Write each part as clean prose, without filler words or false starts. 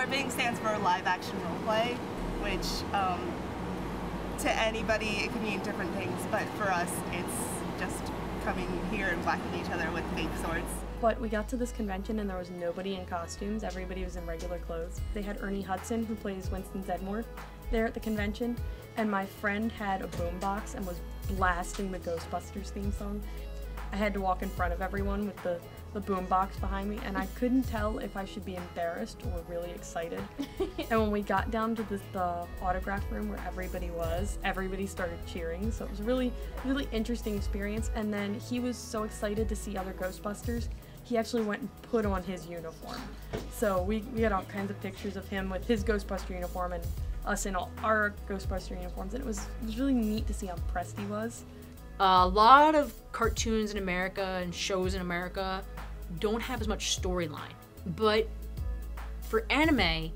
LARPing stands for live action roleplay, which to anybody it can mean different things, but for us it's just coming here and whacking each other with fake swords. But we got to this convention and there was nobody in costumes, everybody was in regular clothes. They had Ernie Hudson, who plays Winston Zedmore, there at the convention, and my friend had a boombox and was blasting the Ghostbusters theme song. I had to walk in front of everyone with the boombox behind me, and I couldn't tell if I should be embarrassed or really excited. And when we got down to the autograph room where everybody was, everybody started cheering, so it was a really interesting experience. And then he was so excited to see other Ghostbusters, he actually went and put on his uniform. So we had all kinds of pictures of him with his Ghostbuster uniform and us in all our Ghostbuster uniforms, and it was really neat to see how impressed he was. A lot of cartoons in America and shows in America don't have as much storyline, but for anime,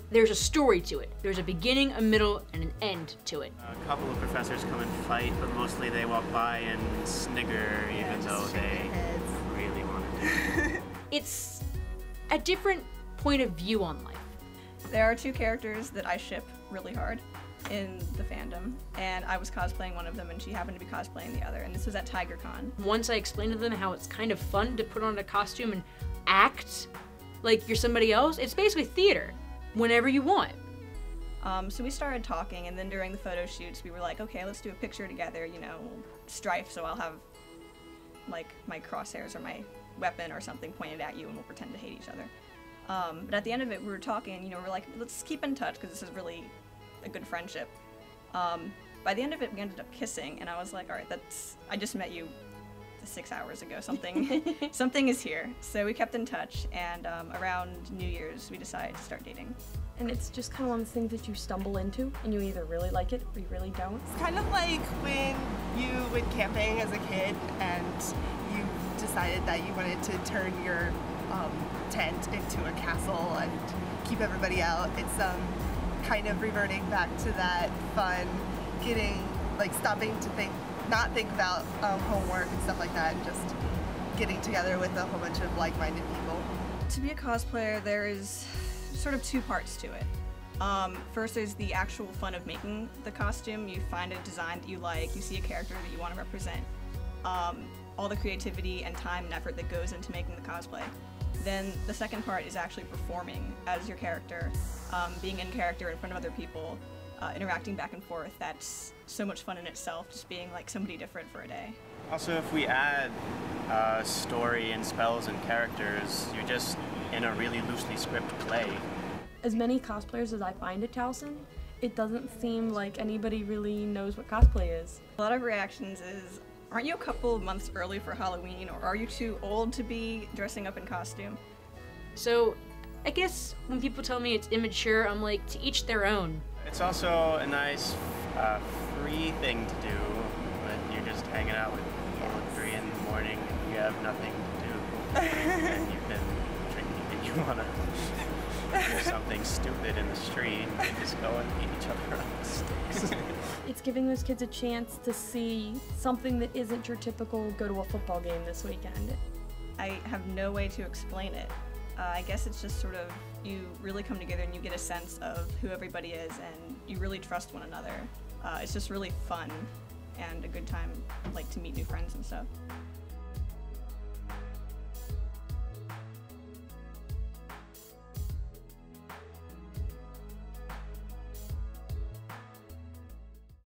there's a story to it. There's a beginning, a middle, and an end to it. A couple of professors come and fight, but mostly they walk by and snigger, even though they really want to. It's a different point of view on life. There are two characters that I ship really hard in the fandom, and I was cosplaying one of them and she happened to be cosplaying the other, and this was at TigerCon. Once I explained to them how it's kind of fun to put on a costume and act like you're somebody else, it's basically theater, whenever you want. So we started talking, and then during the photo shoots we were like, okay, let's do a picture together, you know, strife, so I'll have like my crosshairs or my weapon or something pointed at you and we'll pretend to hate each other. But at the end of it we were talking, you know, we're like, let's keep in touch because this is really a good friendship. By the end of it, we ended up kissing, and I was like, all right, I just met you 6 hours ago, something is here. So we kept in touch, and around New Year's, we decided to start dating. And it's just kind of one of those things that you stumble into, and you either really like it or you really don't. It's kind of like when you went camping as a kid and you decided that you wanted to turn your tent into a castle and keep everybody out. It's kind of reverting back to that fun, stopping to not think about homework and stuff like that, and just getting together with a whole bunch of like-minded people. To be a cosplayer, there is sort of two parts to it. First is the actual fun of making the costume. You find a design that you like, you see a character that you want to represent. All the creativity and time and effort that goes into making the cosplay. Then the second part is actually performing as your character, being in character in front of other people, interacting back and forth. That's so much fun in itself, just being like somebody different for a day. Also, if we add story and spells and characters, you're just in a really loosely scripted play. As many cosplayers as I find at Towson, it doesn't seem like anybody really knows what cosplay is. A lot of reactions is, aren't you a couple of months early for Halloween, or are you too old to be dressing up in costume? So I guess when people tell me it's immature, I'm like, to each their own. It's also a nice free thing to do when you're just hanging out with people at 3 in the morning and you have nothing to do and you've been drinking and you want to do something stupid in the street and just go and beat each other up with sticks. It's giving those kids a chance to see something that isn't your typical go to a football game this weekend. I have no way to explain it. I guess it's just sort of, you really come together and you get a sense of who everybody is and you really trust one another. It's just really fun and a good time, like, to meet new friends and stuff.